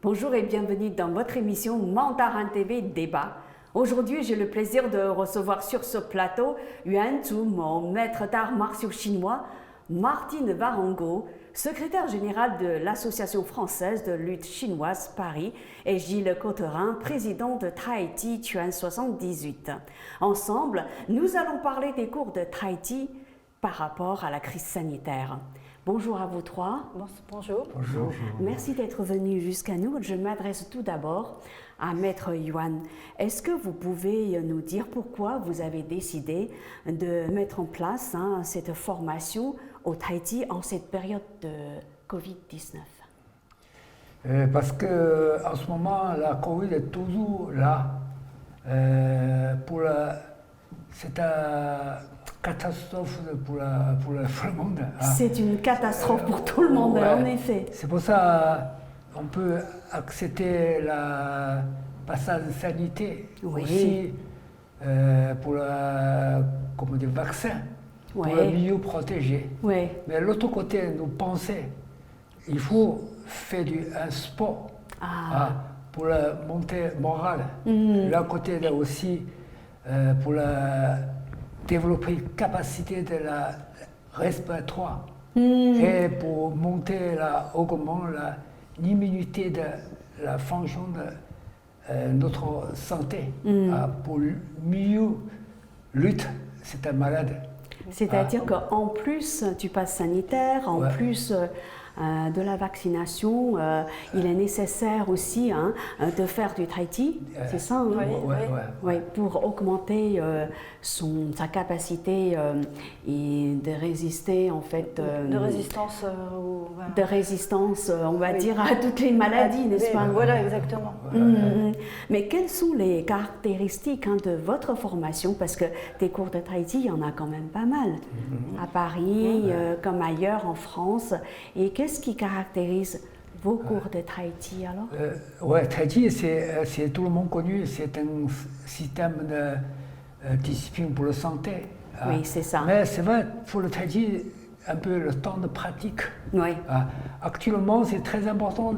Bonjour et bienvenue dans votre émission Mandarin TV Débat. Aujourd'hui, j'ai le plaisir de recevoir sur ce plateau Yuan Zhu, mon maître d'arts martiaux chinois, Martine Varango, secrétaire générale de l'Association française de lutte chinoise Paris, et Gilles Cotterin, président de Tai Chi Chuan 78. Ensemble, nous allons parler des cours de Tai Chi par rapport à la crise sanitaire. Bonjour à vous trois. Bonjour. Bonjour. Merci d'être venus jusqu'à nous. Je m'adresse tout d'abord à Maître Yuan. Est-ce que vous pouvez nous dire pourquoi vous avez décidé de mettre en place cette formation au Tai Chi en cette période de Covid-19? Parce que en ce moment, la Covid est toujours là. C'est une catastrophe pour le monde. C'est une catastrophe pour tout le monde, ouais. en effet. C'est pour ça qu'on peut accepter le passage sanitaire aussi pour le vaccin, pour le mieux protéger. Oui. Mais de l'autre côté, nous pensons qu'il faut faire un sport pour la montée morale. L'un côté là aussi pour développer la capacité de la respiratoire et pour monter augmenter l'immunité de la fonction de notre santé pour mieux lutter cette maladie. C'est-à-dire qu'en plus du pass sanitaire, en plus de la vaccination, il est nécessaire aussi de faire du Tai Chi, c'est ça Oui, pour augmenter sa capacité et de résister en fait. De résistance de résistance, on va dire, à toutes les maladies, n'est-ce pas? Voilà, exactement. Mais quelles sont les caractéristiques de votre formation? Parce que des cours de Tai Chi, il y en a quand même pas mal, à Paris comme ailleurs en France. Et qu'est-ce qui caractérise vos cours de Tai Chi alors? Tai Chi, c'est tout le monde connu, c'est un système de discipline pour la santé. Oui, c'est ça. Mais c'est vrai, pour le Tai Chi, un peu le temps de pratique. Oui. Actuellement, c'est très important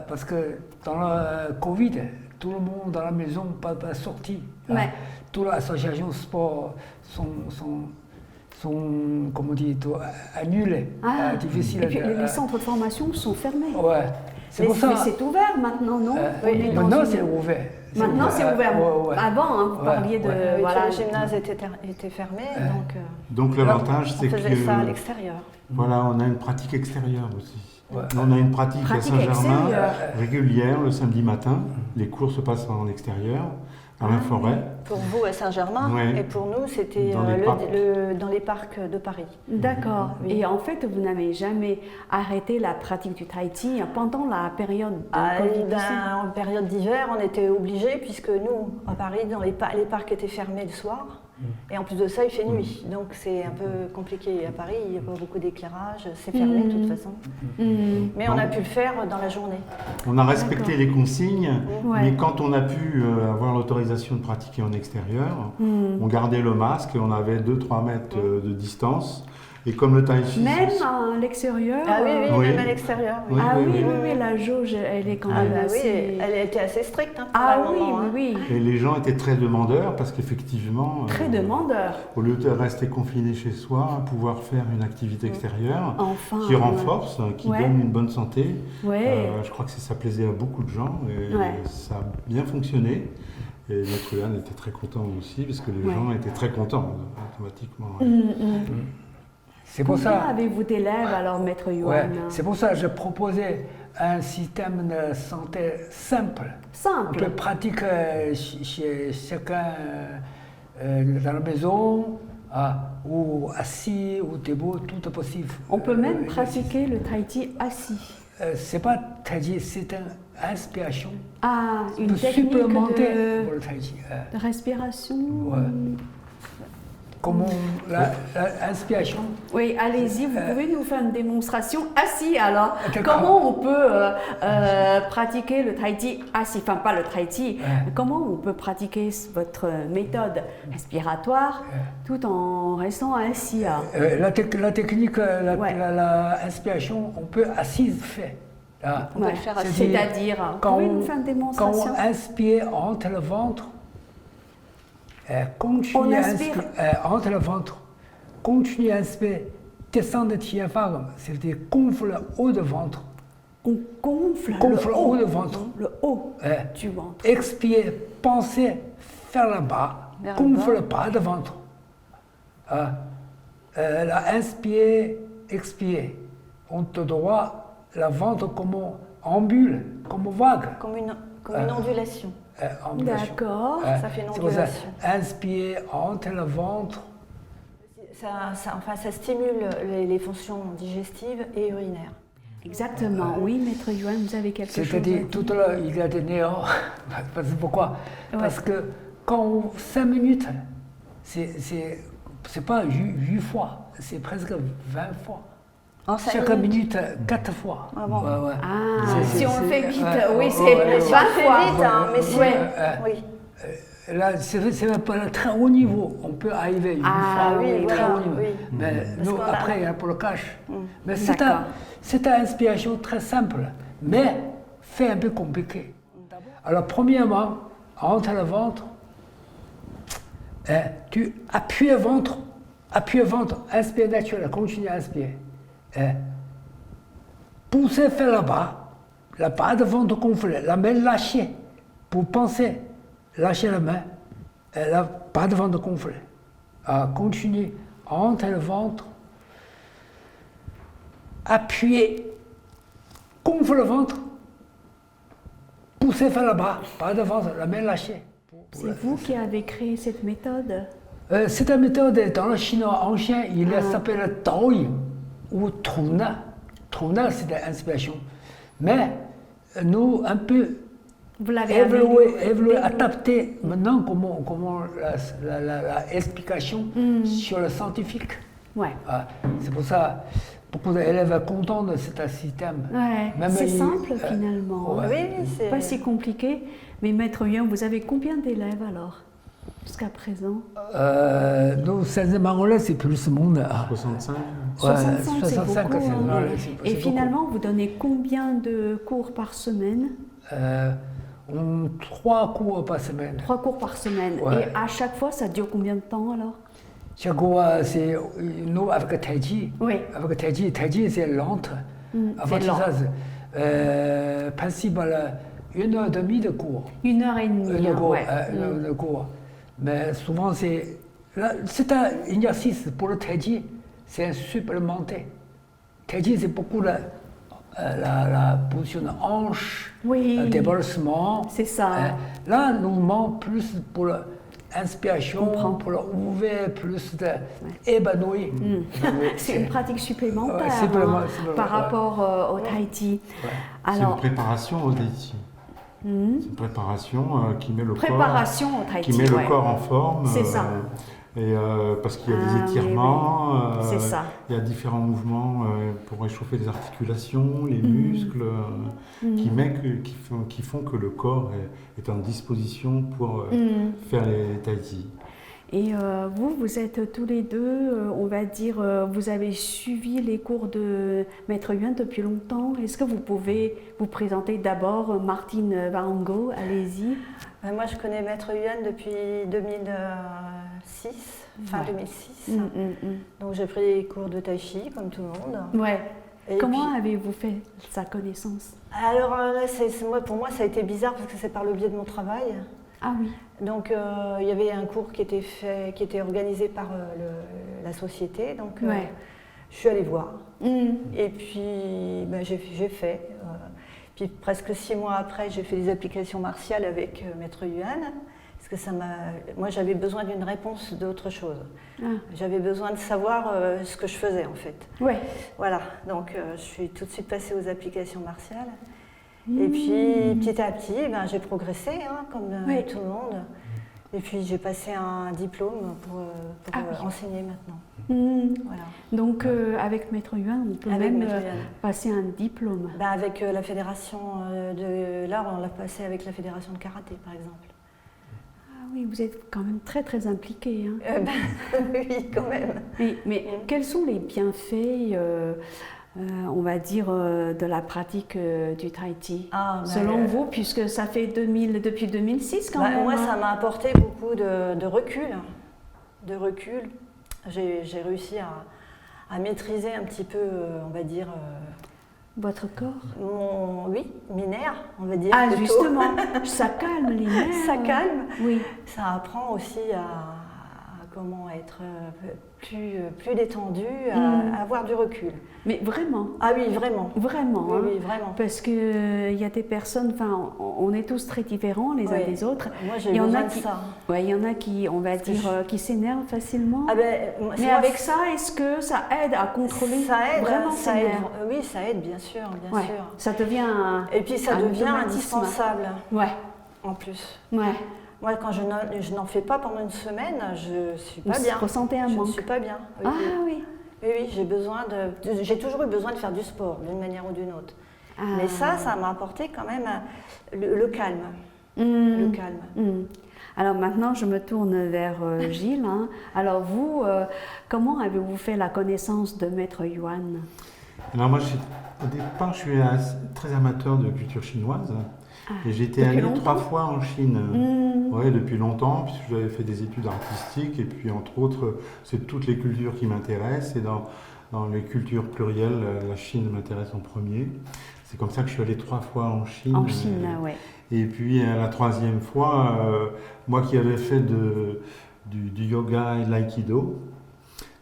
parce que dans le Covid, tout le monde dans la maison pas sorti. Toutes les associations sport sont comme on dit, annulées. Difficiles. Et puis les centres de formation sont fermés. Ouais. Mais c'est ouvert maintenant, non? Maintenant, c'est ouvert. Maintenant, c'est ouvert. Avant, vous parliez de... Voilà, le gymnase était fermé, donc l'avantage, c'est que... On faisait ça à l'extérieur. Voilà, on a une pratique extérieure aussi. On a une pratique à Saint-Germain régulière le samedi matin. Les cours se passent en extérieur, dans la forêt. Pour vous à Saint-Germain, et pour nous, c'était dans les parcs de Paris. D'accord. Et en fait, vous n'avez jamais arrêté la pratique du Tai Chi pendant la période de En période d'hiver, on était obligés, puisque nous, à Paris, les parcs étaient fermés le soir. Et en plus de ça, il fait nuit. Donc c'est un peu compliqué. À Paris, il n'y a pas beaucoup d'éclairage, c'est fermé de toute façon. Mais on a pu le faire dans la journée. On a respecté les consignes, mais quand on a pu avoir l'autorisation de pratiquer en extérieur, on gardait le masque et on avait 2-3 mètres de distance. Et comme le Tai Chi... Même à l'extérieur? Oui, même à l'extérieur. Oui, la jauge, elle est quand même assez... elle était assez stricte oui. Et les gens étaient très demandeurs parce qu'effectivement... Très demandeurs. Au lieu de rester confiné chez soi, pouvoir faire une activité extérieure qui renforce, qui donne une bonne santé. Je crois que ça plaisait à beaucoup de gens et ça a bien fonctionné. Et notre Yann était très content aussi parce que les gens étaient très contents automatiquement. C'est pour Combien ça. avez-vous d'élèves alors, Maître Yuan? C'est pour ça que je proposais un système de santé simple. On peut pratiquer chez chacun dans la maison, ou assis, ou debout, tout est possible. On peut même pratiquer le Tai Chi assis. C'est pas Tai Chi, c'est une inspiration. Une technique supplémentaire pour le Tai Chi. De respiration. Comment l'inspiration? Oui, allez-y, vous pouvez nous faire une démonstration assis alors. Comment on peut pratiquer le Tai Chi assis? Enfin, pas le Tai Chi, mais comment on peut pratiquer votre méthode respiratoire tout en restant assis? La technique, l'inspiration, on peut assise faire. On peut le faire assez. C'est-à-dire, pouvez nous faire une démonstration? Quand on inspire entre le ventre, continue à inspirer entre le ventre, continue à inspirer, descend le diaphragme, c'est-à-dire gonfle le haut du ventre. On gonfle le haut du ventre. Le haut du ventre. Expire, pensez vers le bas, gonfle le bas du ventre. Inspire, expire. On te doit le ventre comme en bulle, comme vague. Comme une ondulation. D'accord. Ça fait une ondulation. Inspire, entre le ventre. Ça stimule les fonctions digestives et urinaires. Exactement. Oui, Maître Yuan, vous avez quelque chose à dire? C'est-à-dire, tout à l'heure, il y a des néants. Pourquoi? Parce que quand 5 minutes, c'est pas 8 fois, c'est presque 20 fois. Chaque minute, 4 fois. Ah bon? Si on le fait vite, oui, c'est 20 fois. Vite, hein, mais si oui. Là, c'est même pas un très haut niveau. On peut arriver une fois très haut niveau. Oui. Mais nous, après, pour le cash. Mais c'est une inspiration très simple, mais fait un peu compliqué. Alors, premièrement, entre le ventre, tu appuies le ventre, inspire naturel, continue à inspirer. Poussez vers le bas de ventre gonflé, la main lâchée, pour penser, lâcher la main, la bas de ventre gonflé. Continue entre le ventre, appuyez, gonfle le ventre, poussez vers le bas de ventre, la main lâchée. C'est vous qui avez créé cette méthode? Cette méthode, dans le chinois ancien, il s'appelle Taoyi ou Truna. Truna, c'est l'inspiration. Mais nous, un peu évolué, adapté maintenant comment l'explication sur le scientifique. Ouais. C'est pour ça, beaucoup d'élèves sont contents de ce système. Ouais. C'est simple finalement. Oui, c'est pas si compliqué. Mais Maître Yuan, vous avez combien d'élèves alors, jusqu'à présent? Nous, Saint-Marolais, c'est plus le monde. 65. 65, c'est beaucoup. Et finalement, vous donnez combien de cours par semaine? 3 cours par semaine. 3 cours par semaine. Et à chaque fois, ça dure combien de temps alors? Chaque cours, c'est nous avec Tai Chi. Oui. Avec Tai Chi, c'est lent. C'est lent. Principal, 1h30 de cours. 1h30. De cours. Mais souvent, c'est un exercice pour le Tai Chi, c'est un supplémentaire. Tai Chi, c'est beaucoup la position de hanche, le développement. C'est ça. Là, nous manquons plus pour l'inspiration, pour l'ouvrir, plus d'épanouir. C'est une pratique supplémentaire par rapport au Tai Chi. C'est une préparation au Tai Chi. C'est une préparation qui met le corps en forme. C'est ça. Parce qu'il y a des étirements, c'est ça. Il y a différents mouvements pour réchauffer les articulations, les muscles, qui font que le corps est en disposition pour faire les Tai Chi. Et vous êtes tous les deux, on va dire, vous avez suivi les cours de Maître Yuan depuis longtemps. Est-ce que vous pouvez vous présenter d'abord, Martine Varango, allez-y. Moi, je connais Maître Yuan depuis 2006, fin 2006. Donc, j'ai pris des cours de Tai Chi, comme tout le monde. Ouais. Et comment avez-vous fait sa connaissance? Alors là, pour moi, ça a été bizarre parce que c'est par le biais de mon travail. Ah oui. Donc, il y avait un cours qui était organisé par la société. Donc, je suis allée voir. Et puis, j'ai fait. Puis, presque 6 mois après, j'ai fait des applications martiales avec Maître Yuan. Parce que moi, j'avais besoin d'une réponse d'autre chose. J'avais besoin de savoir ce que je faisais, en fait. Ouais. Voilà. Donc, je suis tout de suite passée aux applications martiales. Et puis, petit à petit, j'ai progressé, comme tout le monde. Et puis, j'ai passé un diplôme pour enseigner maintenant. Voilà. Donc, avec Maître Yuan, on peut passer un diplôme. Avec la fédération de l'art, on l'a passé avec la fédération de karaté, par exemple. Ah oui, vous êtes quand même très, très impliqué. Oui, quand même. Mais quels sont les bienfaits on va dire, de la pratique du Tai Chi, selon vous, puisque ça fait depuis 2006 quand même. Moi, ça m'a apporté beaucoup de recul. J'ai réussi à maîtriser un petit peu, on va dire... votre corps? Mes nerfs, on va dire. Ah, plutôt. Justement, ça calme les nerfs. Ça calme. Oui. Ça apprend aussi à comment être plus détendu, à avoir du recul. Mais vraiment? Ah oui, vraiment. Vraiment, oui, hein? oui, vraiment. Parce qu'il y a des personnes, enfin, on est tous très différents les uns des autres. Moi, j'ai besoin de ça. Oui, il y en a qui, on va dire, qui s'énervent facilement. Ah ben, mais avec ça, est-ce que ça aide à contrôler vraiment ces nerfs? Oui, ça aide, bien sûr, bien sûr. Ça devient Et puis, ça devient indispensable. Ouais. En plus. Ouais. Moi, quand je n'en fais pas pendant une semaine, je suis pas bien. Vous ressentez un manque? Je ne suis pas bien. Oui, oui. Oui, j'ai toujours eu besoin de faire du sport, d'une manière ou d'une autre. Mais ça m'a apporté quand même le calme. Le calme. Alors maintenant, je me tourne vers Gilles. Hein. Alors vous, comment avez-vous fait la connaissance de Maître Yuan? Alors moi, au départ, je suis très amateur de culture chinoise. Et j'étais allé 3 fois en Chine, depuis longtemps, puisque j'avais fait des études artistiques, et puis entre autres, c'est toutes les cultures qui m'intéressent, et dans les cultures plurielles, la Chine m'intéresse en premier. C'est comme ça que je suis allé 3 fois en Chine. En Chine, oui. Et puis la 3e fois, moi qui avais fait du yoga et de l'aïkido,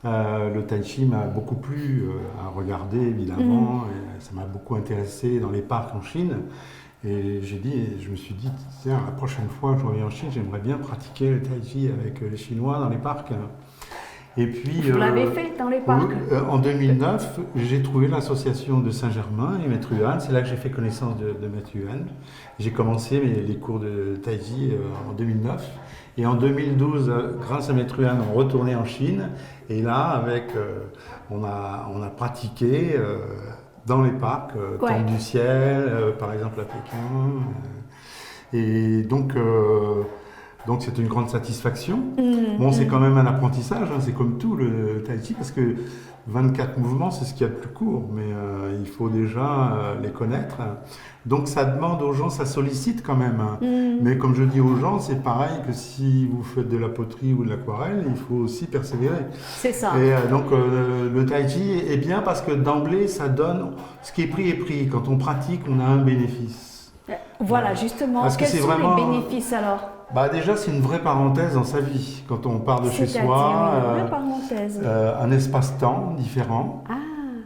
le tai chi m'a beaucoup plu à regarder, évidemment, et ça m'a beaucoup intéressé dans les parcs en Chine. Et je me suis dit, tiens, la prochaine fois que je reviens en Chine, j'aimerais bien pratiquer le tai chi avec les Chinois dans les parcs. Et puis, vous l'avez fait dans les parcs? En 2009, j'ai trouvé l'association de Saint-Germain et Maître Yuan. C'est là que j'ai fait connaissance de Maître Yuan. J'ai commencé les cours de tai chi en 2009. Et en 2012, grâce à Maître Yuan, on est retourné en Chine. Et là, on a pratiqué dans les parcs, Temple du Ciel, par exemple à Pékin. Et donc c'est une grande satisfaction. Bon, c'est quand même un apprentissage, hein, c'est comme tout le tai chi, parce que 24 mouvements, c'est ce qu'il y a de plus court, mais il faut déjà les connaître. Donc ça demande aux gens, ça sollicite quand même. Mais comme je dis aux gens, c'est pareil que si vous faites de la poterie ou de l'aquarelle, il faut aussi persévérer. C'est ça. Et donc le tai chi est bien parce que d'emblée, ça donne, ce qui est pris est pris. Quand on pratique, on a un bénéfice. Voilà, justement. Quels sont les bénéfices alors? Déjà, c'est une vraie parenthèse dans sa vie. Quand on part de chez soi, une vraie parenthèse. Un espace-temps différent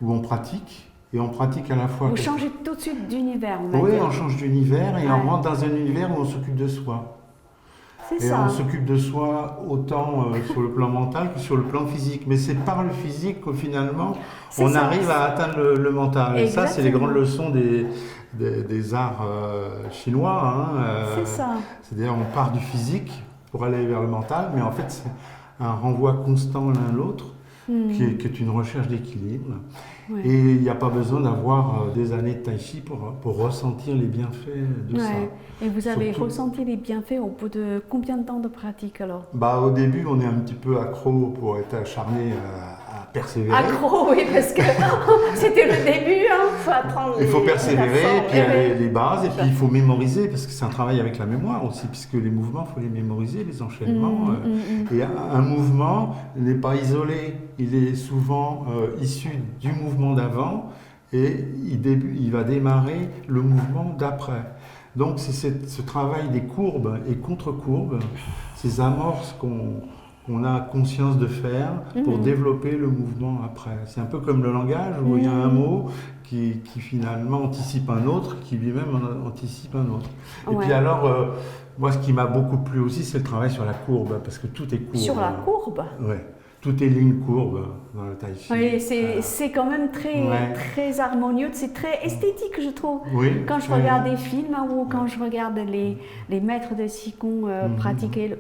où on pratique. Et on pratique à la fois... Vous changez tout de suite d'univers, on va dire. Oui, on change d'univers et on rentre dans un univers où on s'occupe de soi. C'est ça. On s'occupe de soi autant sur le plan mental que sur le plan physique. Mais c'est par le physique que finalement, on arrive à atteindre le mental. Et ça, c'est les grandes leçons des arts chinois. C'est ça. C'est-à-dire on part du physique pour aller vers le mental, mais en fait, c'est un renvoi constant l'un l'autre. Qui est une recherche d'équilibre. Ouais. Et il n'y a pas besoin d'avoir des années de tai chi pour ressentir les bienfaits de ça. Et vous avez ressenti les bienfaits au bout de combien de temps de pratique alors? Au début, on est un petit peu accro pour être acharné à persévérer. Accro, oui, parce que c'était le début. Faut apprendre. Il faut persévérer, puis il y a les bases, et puis il faut mémoriser, parce que c'est un travail avec la mémoire aussi, puisque les mouvements, il faut les mémoriser, les enchaînements. Et un mouvement n'est pas isolé, il est souvent issu du mouvement d'avant, et il va démarrer le mouvement d'après. Donc c'est ce travail des courbes et contre-courbes, ces amorces qu'on a conscience de faire pour développer le mouvement après. C'est un peu comme le langage où il y a un mot qui finalement anticipe un autre, qui lui-même anticipe un autre. Et puis alors, moi ce qui m'a beaucoup plu aussi, c'est le travail sur la courbe, parce que tout est courbe. Sur la courbe? Oui. Tout est ligne courbe dans le tai chi. Oui, c'est quand même très harmonieux, c'est très esthétique, je trouve. Oui, quand je regarde des films ou quand je regarde les maîtres de Qigong pratiquer,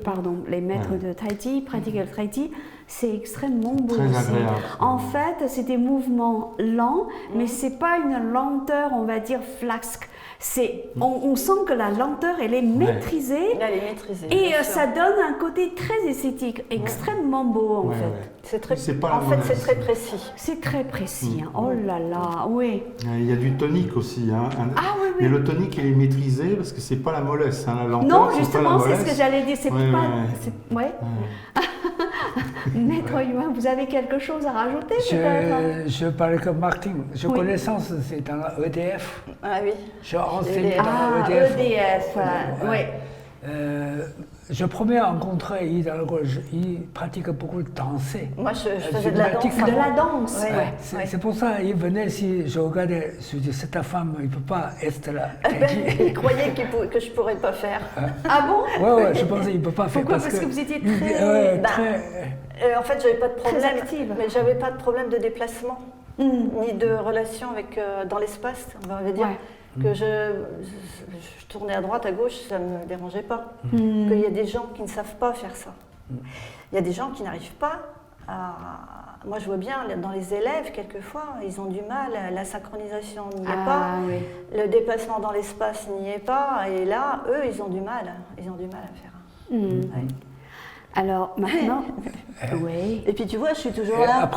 les maîtres de Tai Chi pratiquer le Tai Chi, C'est extrêmement beau très aussi. agréable. En fait, c'est des mouvements lents, mais c'est pas une lenteur, on va dire, flasque. On sent que la lenteur, elle est maîtrisée. Elle est maîtrisée. Et ça donne un côté très esthétique, extrêmement beau en fait. C'est très, c'est très précis. C'est très précis. Hein. Oh là là, oui. Il y a du tonique aussi. Hein. Ah oui, oui. Mais le tonique, il est maîtrisé parce que c'est pas la mollesse. Hein. La lenteur, non, justement, c'est ce que j'allais dire. C'est pas. Ouais. Maître Yuan, vous avez quelque chose à rajouter peut-être? Je parlais comme Martin. Je connaissance, c'est dans EDF. Ah oui. Je enseigne dans EDF. Oui. Je promets rencontrer il pratique beaucoup de danse. Moi, je faisais de la danse. De la danse. C'est pour ça qu'il venait, si je regardais, je dis, cette femme, il ne peut pas être là. Il croyait que je ne pourrais pas faire. Ah bon? Oui, je pensais qu'il ne peut pas faire. Pourquoi? Parce que vous étiez très... en fait, j'avais pas de problème. Très active. Mais j'avais pas de problème de déplacement, ni de relation avec, dans l'espace, on va dire. Que je tournais à droite, à gauche, ça ne me dérangeait pas. Qu'il y a des gens qui ne savent pas faire ça. Il y a des gens qui n'arrivent pas à... Moi, je vois bien, dans les élèves, quelquefois, ils ont du mal, la synchronisation n'y est pas, le déplacement dans l'espace n'y est pas, et là, eux, ils ont du mal à faire. Alors, maintenant... oui. Et puis, tu vois, je suis toujours là.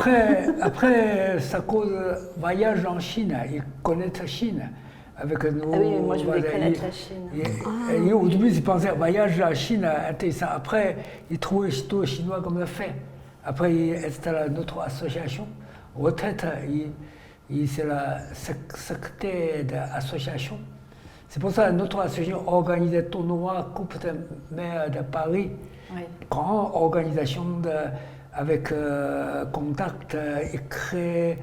Après, ça cause voyage en Chine, ils connaissent la Chine. Avec nous, oui, moi je voulais connaître la Chine. Et au début, ils pensaient voyage à la Chine intéressant. Après, ils trouvaient les Chinois comme le fait. Après, ils installent notre association. Retraite, c'est la secrétaire d'association. C'est pour ça que notre association organise des tournois Coupe de maire de Paris. Grande organisation avec contact écrit.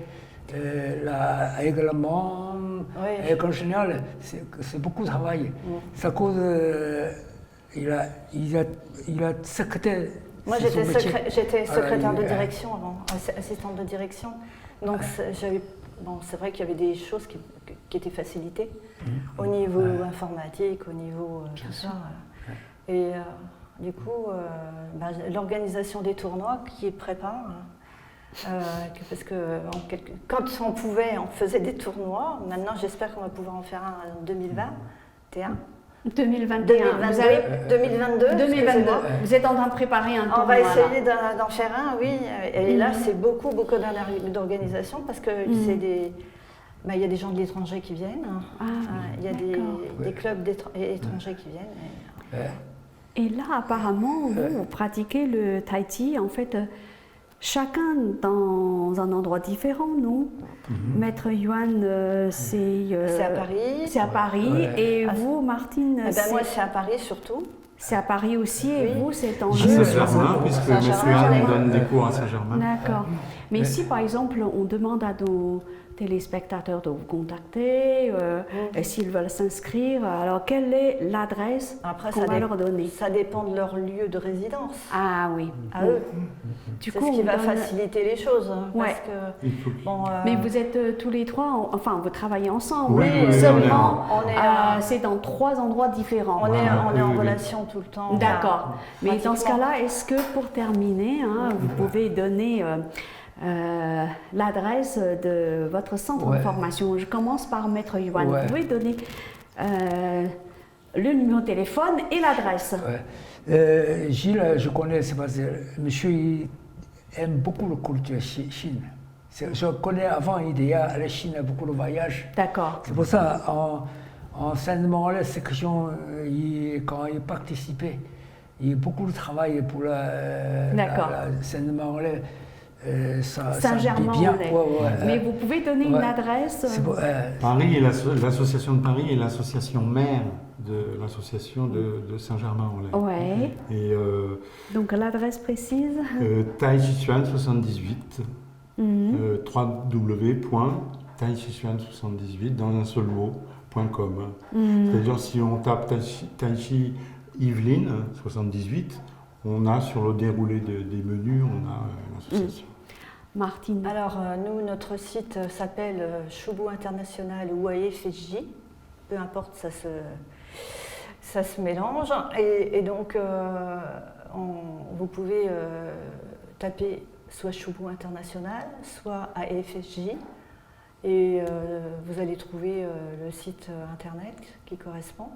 Le règlement, et en général, c'est beaucoup de travail. Ça cause, il a secrétaire. Moi, j'étais secrétaire de direction avant, assistante de direction. Donc, c'est vrai qu'il y avait des choses qui étaient facilitées au niveau informatique, au niveau tout ça. Et du coup, l'organisation des tournois qui prépare. Parce que quand on pouvait, on faisait des tournois. Maintenant, j'espère qu'on va pouvoir en faire un en 2021. 2022. Vous êtes en train de préparer un tournoi. On va essayer d'en faire un, oui. Et là, c'est beaucoup d'organisation parce que il y a des gens de l'étranger qui viennent. Il y a des clubs étrangers qui viennent. Et là, apparemment, vous pratiquez le tai chi, en fait. Chacun dans un endroit différent, non? Maître Yuan, c'est à Paris. C'est à Paris. Et vous, Martine? Moi, c'est à Paris surtout. C'est à Paris aussi, et vous, c'est en À Saint-Germain, puisque Maître Yuan donne des cours à Saint-Germain. D'accord. Mais si, par exemple, on demande à nos téléspectateurs de vous contacter, s'ils veulent s'inscrire, alors quelle est l'adresse qu'on va leur donner? Ça dépend de leur lieu de résidence. Ah oui. À eux. C'est ce qui va faciliter les choses. Parce que, mais vous êtes tous les trois, vous travaillez ensemble. Oui, seulement, c'est dans 3 endroits différents. On est en relation tout le temps. D'accord. Mais dans ce cas-là, est-ce que pour terminer, vous pouvez donner l'adresse de votre centre de formation? Je commence par Maître Yuan. Vous pouvez donner le numéro de téléphone et l'adresse. Gilles, je connais, c'est parce que monsieur il aime beaucoup la culture Chine. Je connais avant, il y a la Chine, beaucoup de voyages. D'accord. C'est pour ça, en Saint-Domingue, la section, quand il participait, il y a beaucoup de travail pour la Saint-Domingue. Saint-Germain-en-Laye. Mais vous pouvez donner une adresse? Paris, l'association de Paris est l'association mère de l'association de Saint-Germain-en-Laye. Et donc l'adresse précise? Tai Chi Chuan 78, www.taichichuan78 dans un seul mot.com. C'est-à-dire si on tape Tai Chi Yvelines 78, on a sur le déroulé des menus, on a l'association. Martine. Alors, nous, notre site s'appelle Choubou International ou AFSJ. Peu importe, ça se mélange. Et donc, vous pouvez tapez soit Choubou International, soit AFSJ, et vous allez trouver le site internet qui correspond.